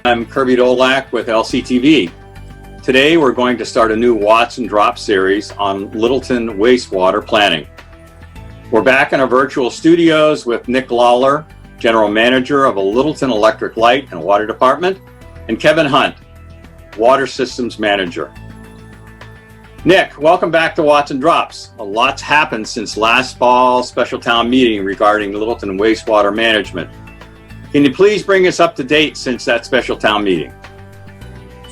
I'm Kirby with LCTV. Today we're going to start a new Watts and Drops series on Littleton wastewater planning. We're back in our virtual studios with Nick Lawler, General Manager of a Littleton Electric Light and Water Department, and Kevin Hunt, Water Systems Manager. Nick, welcome back to Watts and Drops. A lot's happened since last fall special town meeting regarding Littleton wastewater management. Can you please bring us up to date since that special town meeting?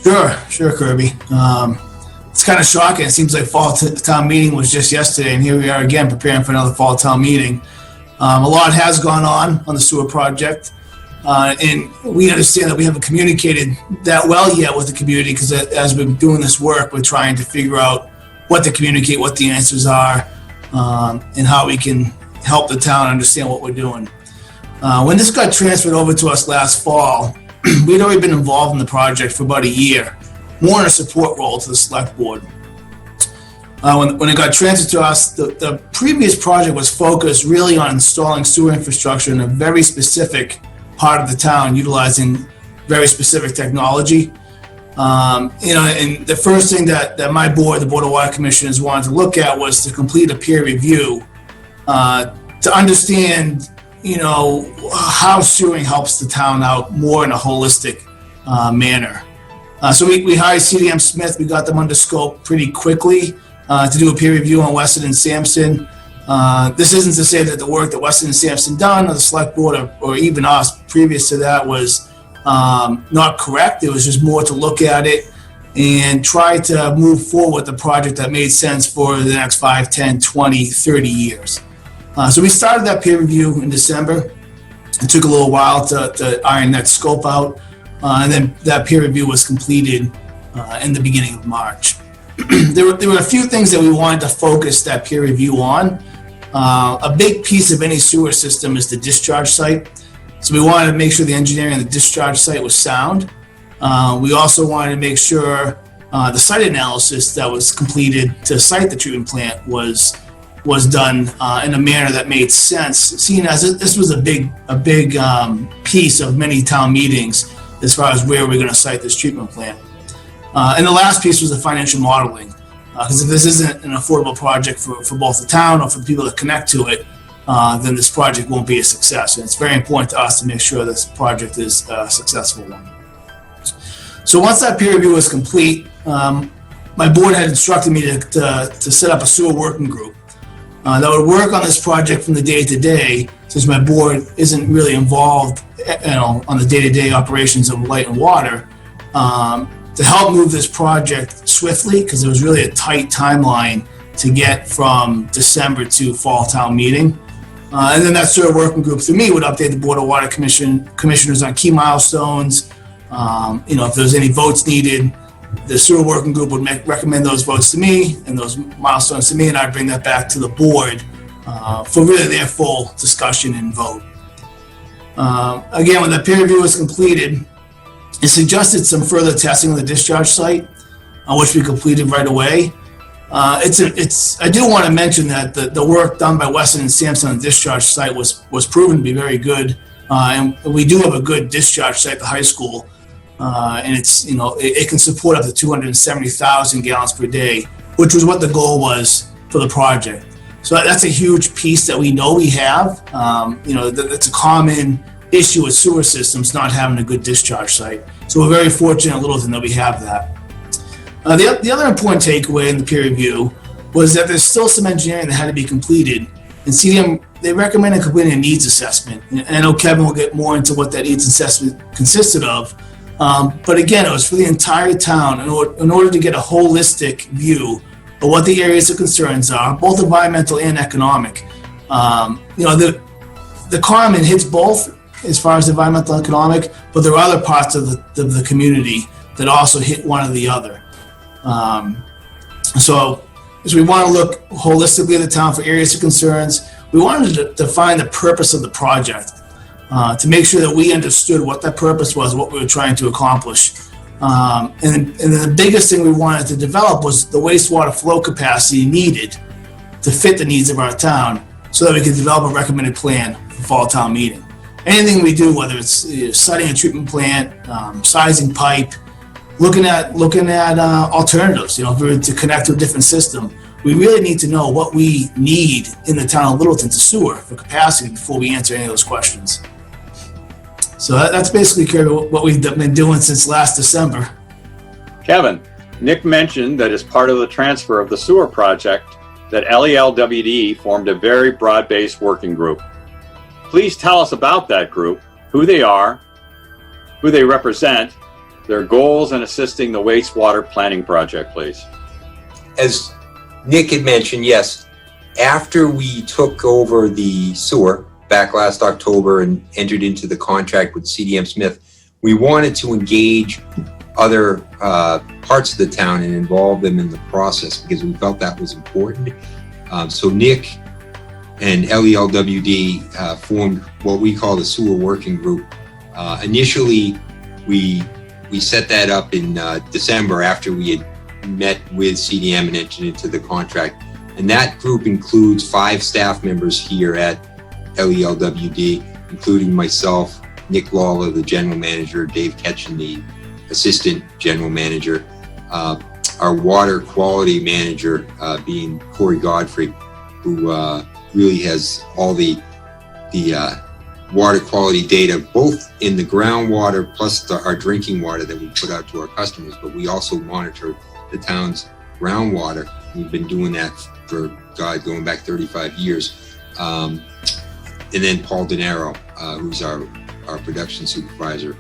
Sure, Kirby. It's kind of shocking. It seems like fall town meeting was just yesterday, and here we are again preparing for another fall town meeting. A lot has gone on the sewer project, and we understand that we haven't communicated that well yet with the community because as we've been doing this work, we're trying to figure out what to communicate, what the answers are, and how we can help the town understand what we're doing. When this got transferred over to us last fall, we'd already been involved in the project for about a year, more in a support role to the select board. When it got transferred to us, the previous project was focused really on installing sewer infrastructure in a very specific part of the town, utilizing very specific technology. And the first thing that my board, the Board of Water Commissioners, wanted to look at was to complete a peer review to understand how sewering helps the town out more in a holistic manner. So we hired CDM Smith. We got them under scope pretty quickly to do a peer review on Weston and Sampson. This isn't to say that the work that Weston and Sampson done, or the select board, or even us previous to that, was not correct. It was just more to look at it and try to move forward with the project that made sense for the next 5, 10, 20, 30 years. So we started that peer review in December. It took a little while to iron that scope out, and then that peer review was completed in the beginning of March. There were a few things that we wanted to focus that peer review on. A big piece of any sewer system is the discharge site. So we wanted to make sure the engineering of the discharge site was sound. We also wanted to make sure the site analysis that was completed to site the treatment plant was done in a manner that made sense, seeing as this was a big piece of many town meetings as far as where we're going to site this treatment plant. And the last piece was the financial modeling, because if this isn't an affordable project for both the town or for the people that connect to it, then this project won't be a success. And it's very important to us to make sure this project is a successful one. So once that peer review was complete, my board had instructed me to set up a sewer working group that would work on this project from the day to day, since my board isn't really involved on the day-to-day operations of light and water, to help move this project swiftly, because it was really a tight timeline to get from December to fall town meeting. And then that sewer working group through me would update the Board of Water commissioners on key milestones. If there's any votes needed, the sewer working group would recommend those votes to me and those milestones to me, and I'd bring that back to the board for really their full discussion and vote. Again, when the peer review was completed, it suggested some further testing of the discharge site, which we completed right away. I do want to mention that the work done by Weston and Sampson on the discharge site was proven to be very good, and we do have a good discharge site at the high school. And it can support up to 270,000 gallons per day, which was what the goal was for the project. So that's a huge piece that we know we have. That's a common issue with sewer systems, not having a good discharge site. So we're very fortunate at Littleton that we have that. The other important takeaway in the peer review was that there's still some engineering that had to be completed. And CDM, they recommended completing a needs assessment. And I know Kevin will get more into what that needs assessment consisted of. But again, it was for the entire town in order to get a holistic view of what the areas of concerns are, both environmental and economic. The common hits both as far as environmental and economic, but there are other parts of the community that also hit one or the other. So we want to look holistically at the town for areas of concerns. We wanted to define the purpose of the project. To make sure that we understood what that purpose was, what we were trying to accomplish. And the biggest thing we wanted to develop was the wastewater flow capacity needed to fit the needs of our town so that we could develop a recommended plan for fall town meeting. anything we do, whether it's siting a treatment plant, sizing pipe, looking at alternatives, if we were to connect to a different system, we really need to know what we need in the town of Littleton to sewer for capacity before we answer any of those questions. So that's basically, Kirby, what we've been doing since last December. Kevin, Nick mentioned that as part of the transfer of the sewer project, that LELWD formed a very broad-based working group. Please tell us about that group, who they are, who they represent, their goals in assisting the wastewater planning project, please. As Nick had mentioned, yes, after we took over the sewer back last October and entered into the contract with CDM Smith, we wanted to engage other parts of the town and involve them in the process because we felt that was important. So Nick and LELWD formed what we call the sewer working group. Initially, we set that up in December after we had met with CDM and entered into the contract. And that group includes 5 staff members here at LELWD, including myself, Nick Lawler, the general manager, Dave Ketchen, the assistant general manager, our water quality manager being Corey Godfrey, who really has all the water quality data, both in the groundwater plus our drinking water that we put out to our customers, but we also monitor the town's groundwater. We've been doing that for, going back 35 years. And then Paul DeNaro, who's our production supervisor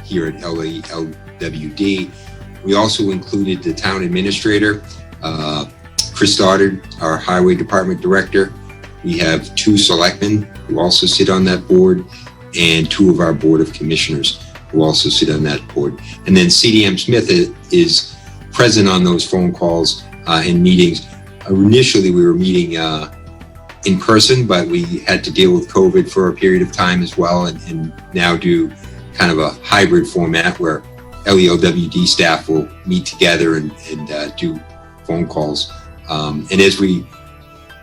here at LELWD. We also included the town administrator, Chris Stoddard, our highway department director. We have 2 selectmen who also sit on that board, and 2 of our board of commissioners who also sit on that board. And then CDM Smith is present on those phone calls and meetings. Initially, we were meeting in person, but we had to deal with COVID for a period of time as well, and now do kind of a hybrid format where LELWD staff will meet together and do phone calls. And as we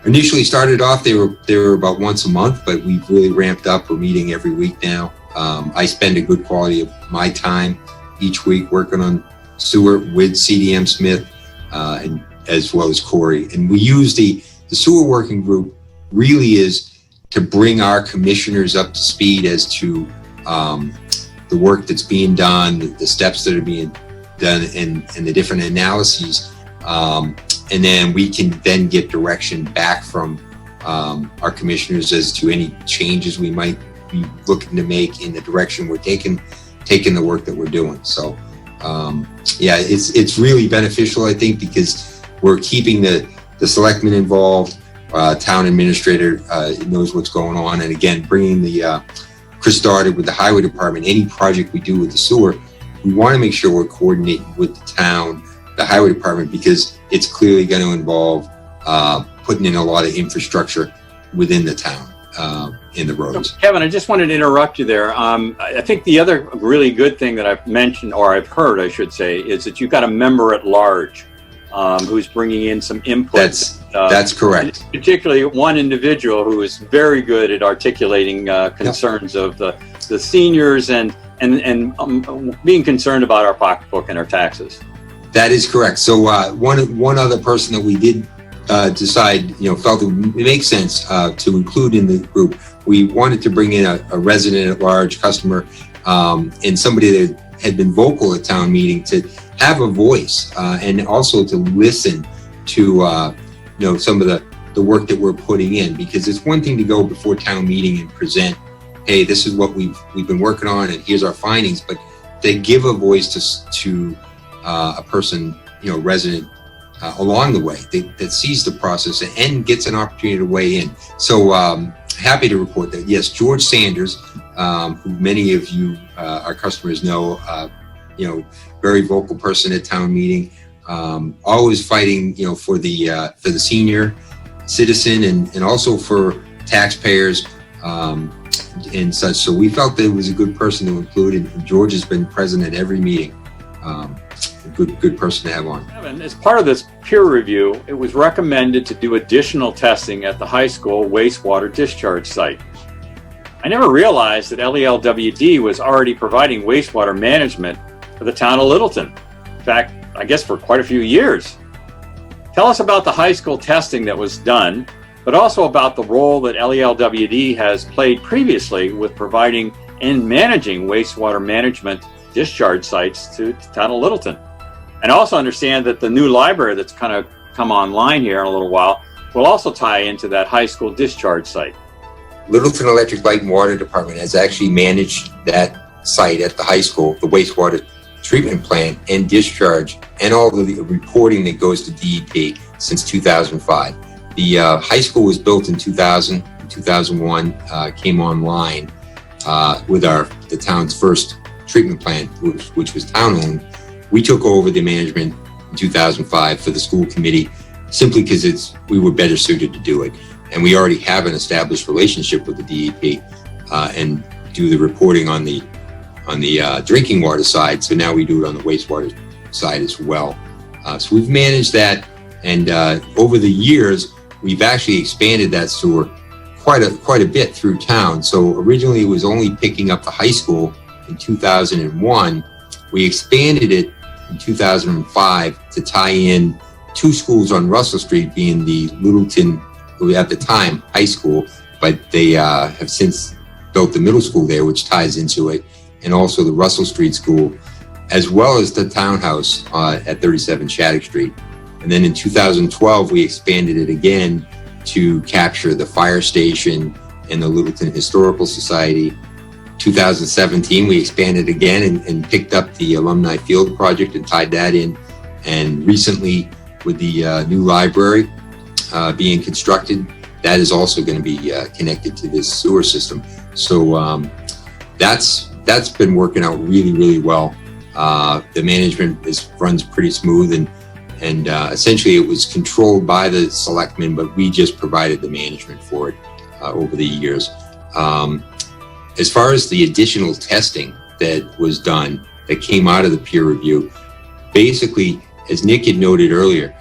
initially started off, they were about once a month, but we've really ramped up. We're meeting every week now. I spend a good quality of my time each week working on sewer with CDM Smith, and as well as Corey. And we use the sewer working group really is to bring our commissioners up to speed as to the work that's being done, the steps that are being done, and the different analyses. And then we can then get direction back from our commissioners as to any changes we might be looking to make in the direction we're taking the work that we're doing. So yeah, it's really beneficial, I think, because we're keeping the selectmen involved. Town administrator knows what's going on, and again, bringing the Chris started with the highway department. Any project we do with the sewer, we want to make sure we're coordinating with the town, the highway department, because it's clearly going to involve putting in a lot of infrastructure within the town in the roads. So, Kevin, I just wanted to interrupt you there. I think the other really good thing that I've mentioned, or I've heard, I should say, is that you've got a member at large who's bringing in some input. That's correct. Particularly one individual who is very good at articulating concerns of the seniors and being concerned about our pocketbook and our taxes. That is correct. So one other person that we did decide, felt it makes sense to include in the group. We wanted to bring in a resident at large customer and somebody that had been vocal at town meeting to have a voice and also to listen to some of the work that we're putting in, because it's one thing to go before town meeting and present, hey, this is what we've been working on and here's our findings, but they give a voice to a person, resident along the way that sees the process and gets an opportunity to weigh in. So happy to report that, yes, George Sanders, who many of you, our customers know, very vocal person at town meeting, always fighting, for the senior citizen and also for taxpayers and such. So we felt that it was a good person to include, and George has been present at every meeting. A good person to have on. Kevin, as part of this peer review, it was recommended to do additional testing at the high school wastewater discharge site. I never realized that LELWD was already providing wastewater management for the town of Littleton. In fact, I guess for quite a few years. Tell us about the high school testing that was done, but also about the role that LELWD has played previously with providing and managing wastewater management discharge sites to the town of Littleton. And also understand that the new library that's kind of come online here in a little while will also tie into that high school discharge site. Littleton Electric Light and Water Department has actually managed that site at the high school, the wastewater treatment plant and discharge, and all of the reporting that goes to DEP since 2005. The high school was built in 2000, 2001, came online with the town's first treatment plant, which was town-owned. We took over the management in 2005 for the school committee, simply because we were better suited to do it. And we already have an established relationship with the DEP and do the reporting on the drinking water side. So now we do it on the wastewater side as well. So we've managed that, and over the years, we've actually expanded that sewer quite a bit through town. So originally it was only picking up the high school in 2001. We expanded it in 2005 to tie in two schools on Russell Street, being the Littleton, at the time, high school, but they have since built the middle school there, which ties into it, and also the Russell Street School, as well as the townhouse at 37 Shattuck Street. And then in 2012, we expanded it again to capture the fire station and the Littleton Historical Society. 2017, we expanded again and picked up the Alumni Field project and tied that in. And recently, with the new library being constructed, that is also going to be connected to this sewer system. So that's been working out really, really well. The management runs pretty smooth, and essentially it was controlled by the selectmen, but we just provided the management for it over the years. As far as the additional testing that was done that came out of the peer review, basically, as Nick had noted earlier,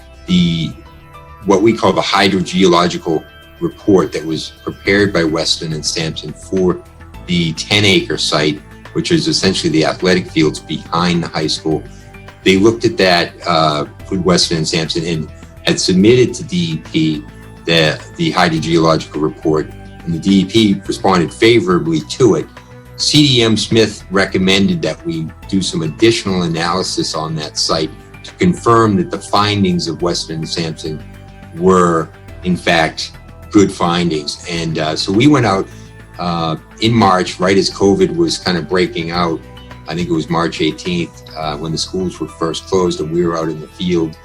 what we call the hydrogeological report that was prepared by Weston and Sampson for the 10-acre site, which is essentially the athletic fields behind the high school. They looked at that with Weston and Sampson and had submitted to DEP the hydrogeological report, and the DEP responded favorably to it. CDM Smith recommended that we do some additional analysis on that site to confirm that the findings of Weston and Sampson were, in fact, good findings. And so we went out in March, right as COVID was kind of breaking out. I think it was March 18th when the schools were first closed, and we were out in the field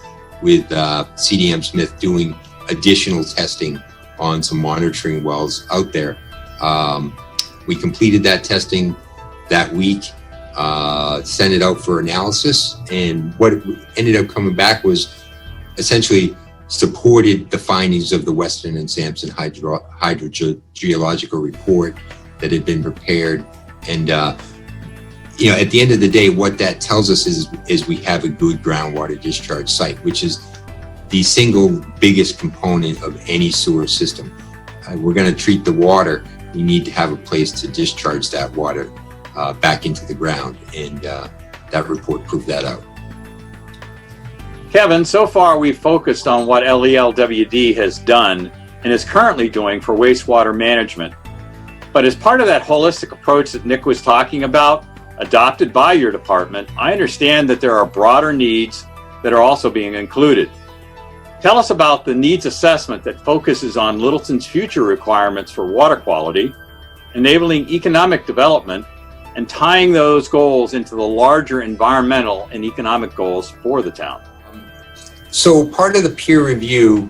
with CDM Smith doing additional testing on some monitoring wells out there. We completed that testing that week, sent it out for analysis, and what ended up coming back was essentially supported the findings of the Weston and Sampson hydrogeological report that had been prepared. And at the end of the day, what that tells us is we have a good groundwater discharge site, which is the single biggest component of any sewer system. We're going to treat the water. We need to have a place to discharge that water back into the ground, and that report proved that out. Kevin, so far we've focused on what LELWD has done and is currently doing for wastewater management. But as part of that holistic approach that Nick was talking about, adopted by your department, I understand that there are broader needs that are also being included. Tell us about the needs assessment that focuses on Littleton's future requirements for water quality, enabling economic development, and tying those goals into the larger environmental and economic goals for the town. So part of the peer review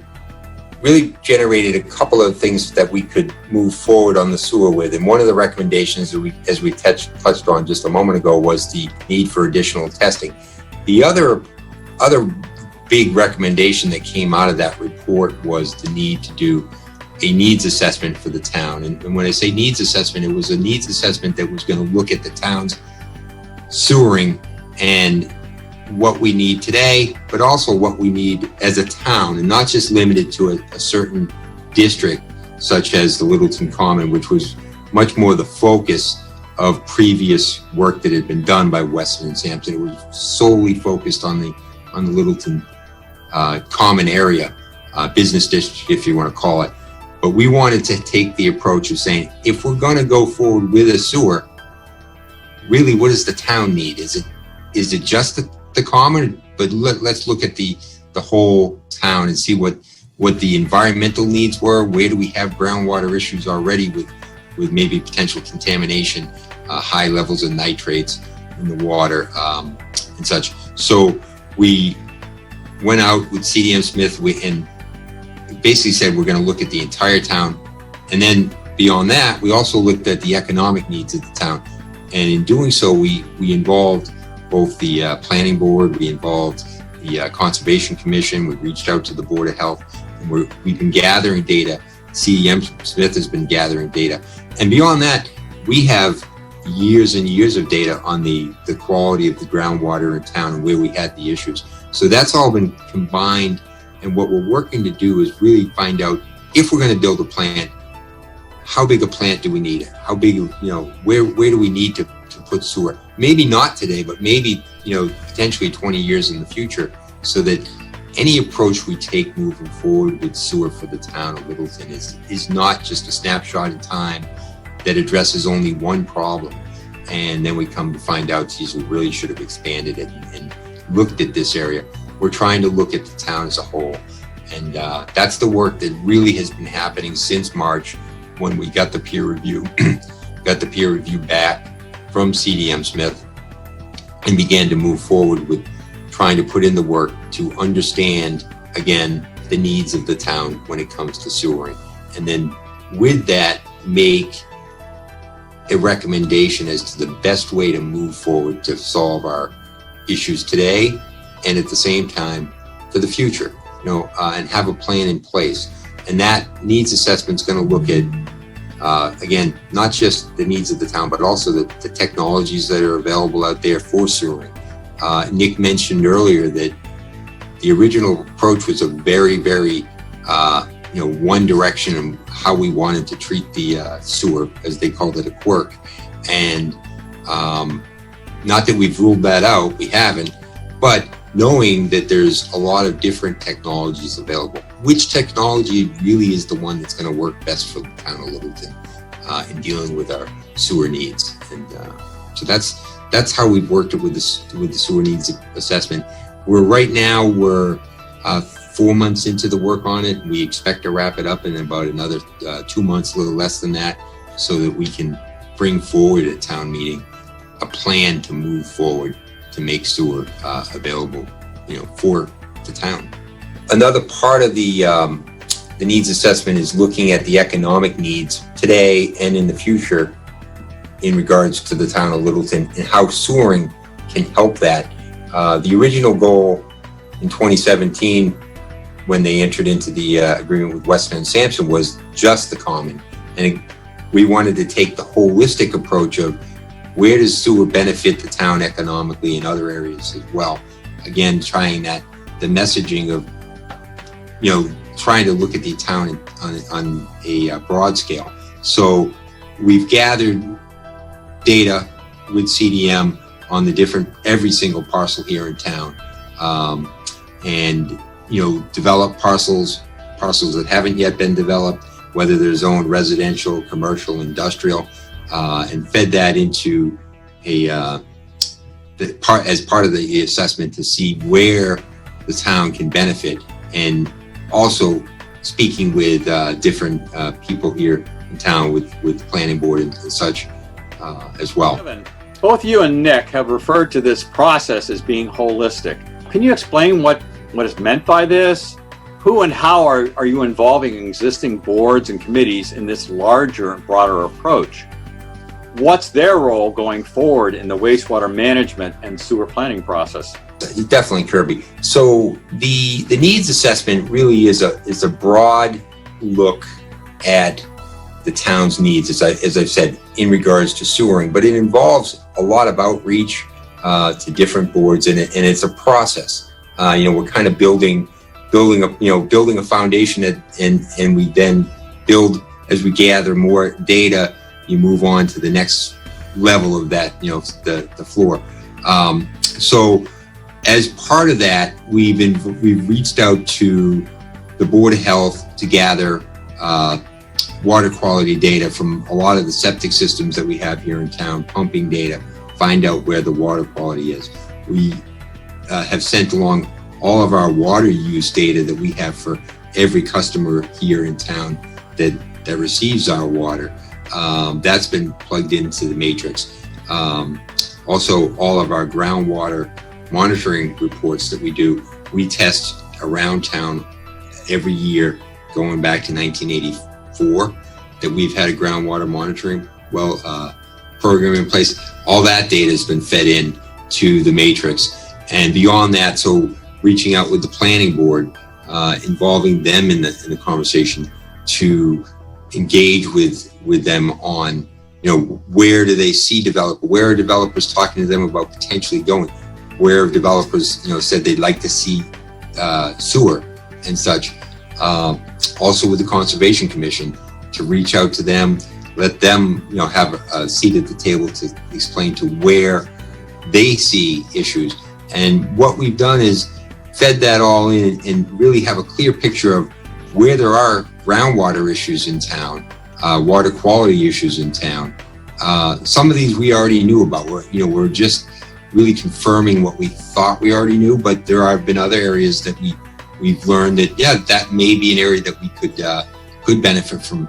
really generated a couple of things that we could move forward on the sewer with. And one of the recommendations that as we touched on just a moment ago, was the need for additional testing. The other big recommendation that came out of that report was the need to do a needs assessment for the town. And when I say needs assessment, it was a needs assessment that was going to look at the town's sewering and what we need today, but also what we need as a town, and not just limited to a certain district, such as the Littleton Common, which was much more the focus of previous work that had been done by Weston and Sampson. It was solely focused on the Littleton common area, business district, if you want to call it. But we wanted to take the approach of saying, if we're going to go forward with a sewer, really, what does the town need? Is it just the common? But let's look at the whole town and see what the environmental needs were. Where do we have groundwater issues already with maybe potential contamination, high levels of nitrates in the water, and such. So we went out with CDM Smith and basically said we're going to look at the entire town. And then beyond that, we also looked at the economic needs of the town. And in doing so, we involved both the planning board, we involved the Conservation Commission, we reached out to the Board of Health, and we've been gathering data. CDM Smith has been gathering data. And beyond that, we have years and years of data on the quality of the groundwater in town and where we had the issues. So that's all been combined. And what we're working to do is really find out, if we're going to build a plant, how big a plant do we need? How big, where do we need to put sewer? Maybe not today, but maybe, potentially 20 years in the future, so that any approach we take moving forward with sewer for the town of Littleton is not just a snapshot in time that addresses only one problem. And then we come to find out, geez, we really should have expanded it and looked at this area. We're trying to look at the town as a whole. And that's the work that really has been happening since March, when we got the peer review, back from CDM Smith, and began to move forward with trying to put in the work to understand, again, the needs of the town when it comes to sewering. And then with that, make a recommendation as to the best way to move forward to solve our issues today, and at the same time for the future, and have a plan in place. And that needs assessment is going to look at, again, not just the needs of the town, but also the technologies that are available out there for sewering. Nick mentioned earlier that the original approach was a very, very, one direction in how we wanted to treat the sewer, as they called it, a quirk. And not that we've ruled that out, we haven't, but knowing that there's a lot of different technologies available. Which technology really is the one that's going to work best for the town of Littleton in dealing with our sewer needs? And so that's how we've worked it with the sewer needs assessment. We're 4 months into the work on it. We expect to wrap it up in about another 2 months, a little less than that, so that we can bring forward at town meeting a plan to move forward to make sewer available, for the town. Another part of the needs assessment is looking at the economic needs today and in the future in regards to the town of Littleton and how sewering can help that. The original goal in 2017, when they entered into the agreement with Weston and Sampson, was just the common. And we wanted to take the holistic approach of where does sewer benefit the town economically in other areas as well. Again, trying the messaging of, trying to look at the town on a broad scale. So we've gathered data with CDM on every single parcel here in town, and develop parcels that haven't yet been developed, whether they're zoned residential, commercial, industrial, and fed that into as part of the assessment to see where the town can benefit, and also speaking with different people here in town with the planning board and such as well. Kevin, both you and Nick have referred to this process as being holistic. Can you explain what is meant by this? Who and how are you involving existing boards and committees in this larger and broader approach? What's their role going forward in the wastewater management and sewer planning process? Definitely, Kirby. So the needs assessment really is a broad look at the town's needs, as I've said, in regards to sewering, but it involves a lot of outreach to different boards, and it's a process. We're kind of building a foundation, and we then build as we gather more data. you move on to the next level of that, the floor. So as part of that, we've reached out to the Board of Health to gather water quality data from a lot of the septic systems that we have here in town, pumping data, find out where the water quality is. We have sent along all of our water use data that we have for every customer here in town that receives our water. That's been plugged into the matrix. Also, all of our groundwater monitoring reports that we do, we test around town every year, going back to 1984, that we've had a groundwater monitoring program in place. All that data has been fed in to the matrix. And beyond that, so reaching out with the planning board, involving them in the conversation to engage with them on, where do they see where are developers talking to them about potentially going, where developers, said they'd like to see sewer and such. Also with the Conservation Commission, to reach out to them, let them, have a seat at the table to explain to where they see issues. And what we've done is fed that all in and really have a clear picture of where there are groundwater issues in town, water quality issues in town. Some of these we already knew about. We're just really confirming what we thought we already knew, but there have been other areas that we've learned that, that may be an area that we could benefit from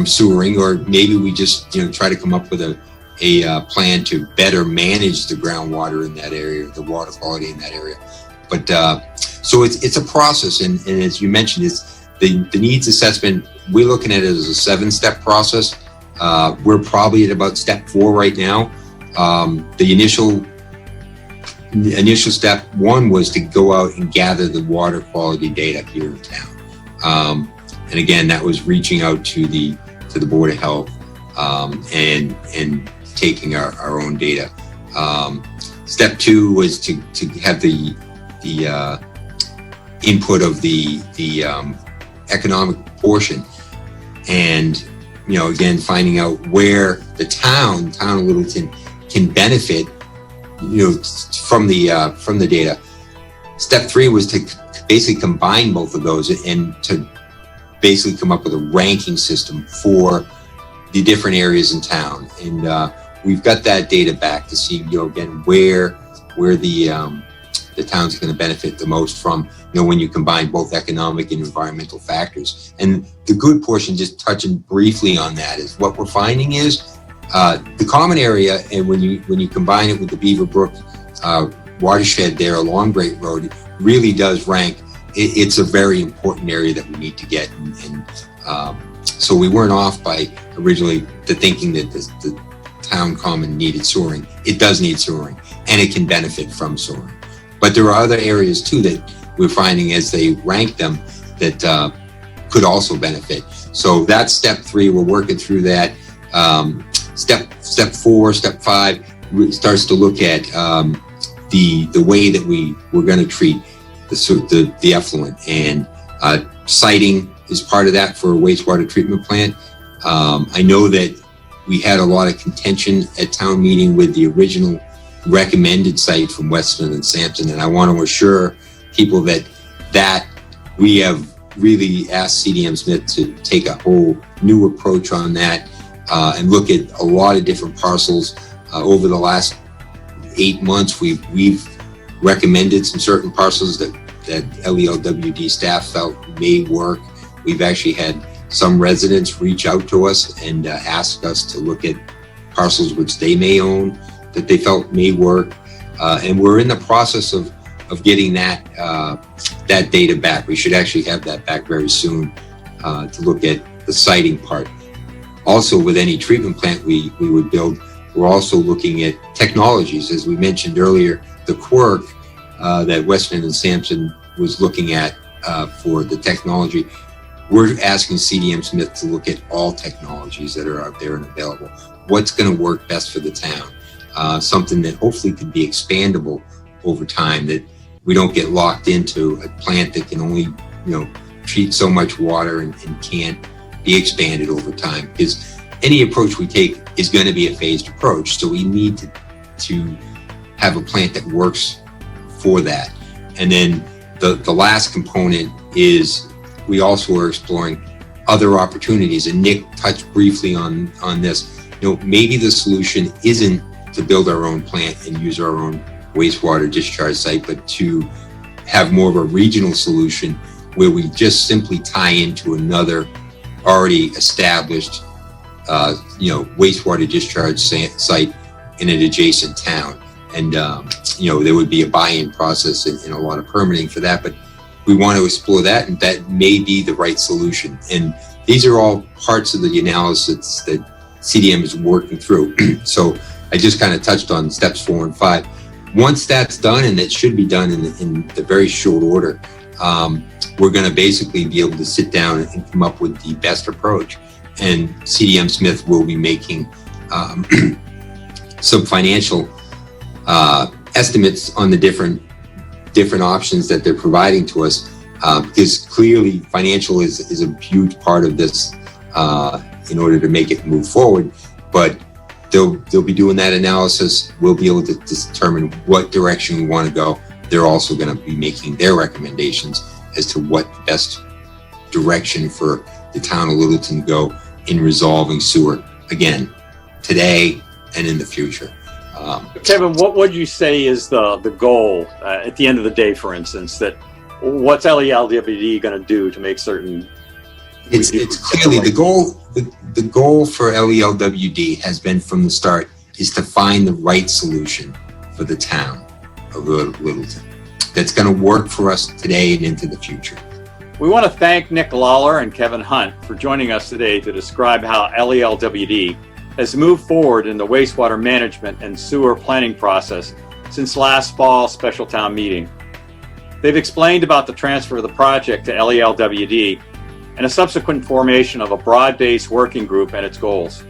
sewering, or maybe we just, try to come up with a plan to better manage the groundwater in that area, the water quality in that area. But so it's a process, and as you mentioned, it's the needs assessment. We're looking at it as a 7-step process. We're probably at about step 4 right now. The initial step 1 was to go out and gather the water quality data here in town. And again, that was reaching out to the Board of Health and taking our own data. Step 2 was to have the input of the economic portion, and again finding out where the town of Littleton can benefit from the data. Step 3 was to basically combine both of those and to basically come up with a ranking system for the different areas in town. And we've got that data back to see, again, where the town's going to benefit the most from, when you combine both economic and environmental factors. And the good portion, just touching briefly on that, is what we're finding is the common area, and when you combine it with the Beaver Brook watershed there along Great Road, it really does rank. It's a very important area that we need to get. And so we weren't off by originally the thinking that the town common needed sewering. It does need sewering, and it can benefit from sewering. But there are other areas too that we're finding as they rank them that could also benefit. So that's step 3. We're working through that. Step 4, step 5 starts to look at the way that we're going to treat the effluent, and siting is part of that for a wastewater treatment plant. I know that we had a lot of contention at town meeting with the original recommended site from Weston and Sampson, and I want to assure people that we have really asked CDM Smith to take a whole new approach on that and look at a lot of different parcels. Over the last 8 months, we've recommended some certain parcels that LELWD staff felt may work. We've actually had some residents reach out to us and ask us to look at parcels which they may own that they felt may work, and we're in the process of getting that data back. We should actually have that back very soon to look at the siting part. Also, with any treatment plant we would build, we're also looking at technologies. As we mentioned earlier, the quirk that Weston and Sampson was looking at for the technology, we're asking CDM Smith to look at all technologies that are out there and available. What's going to work best for the town? Something that hopefully could be expandable over time, that we don't get locked into a plant that can only treat so much water and can't be expanded over time. Because any approach we take is going to be a phased approach. So we need to have a plant that works for that. And then the last component is we also are exploring other opportunities. And Nick touched briefly on this. Maybe the solution isn't to build our own plant and use our own wastewater discharge site, but to have more of a regional solution where we just simply tie into another already established wastewater discharge site in an adjacent town. And there would be a buy-in process and a lot of permitting for that, but we want to explore that, and that may be the right solution. And these are all parts of the analysis that CDM is working through. So I just kind of touched on steps 4 and 5. Once that's done, and it should be done in the very short order, we're going to basically be able to sit down and come up with the best approach. And CDM Smith will be making some financial estimates on the different options that they're providing to us, because clearly financial is a huge part of this in order to make it move forward. But they'll be doing that analysis. We'll be able to determine what direction we want to go. They're also going to be making their recommendations as to what the best direction for the town of Littleton go in resolving sewer, again, today and in the future. Kevin, what would you say is the goal at the end of the day, for instance, that what's LELWD going to do to make certain? It's clearly the goal. The goal for LELWD has been from the start is to find the right solution for the town of Littleton that's going to work for us today and into the future. We want to thank Nick Lawler and Kevin Hunt for joining us today to describe how LELWD has moved forward in the wastewater management and sewer planning process since last fall's special town meeting. They've explained about the transfer of the project to LELWD and a subsequent formation of a broad-based working group and its goals.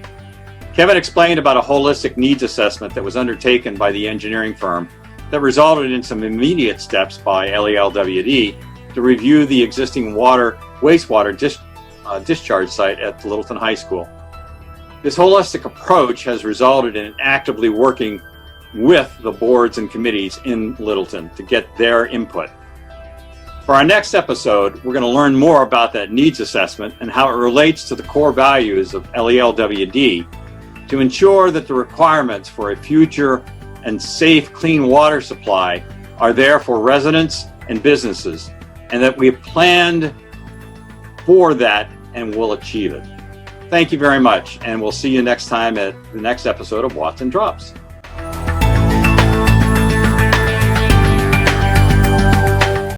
Kevin explained about a holistic needs assessment that was undertaken by the engineering firm that resulted in some immediate steps by LELWD to review the existing wastewater discharge site at the Littleton High School. This holistic approach has resulted in actively working with the boards and committees in Littleton to get their input. For our next episode, we're going to learn more about that needs assessment and how it relates to the core values of LELWD to ensure that the requirements for a future and safe, clean water supply are there for residents and businesses, and that we have planned for that and will achieve it. Thank you very much, and we'll see you next time at the next episode of Watts and Drops.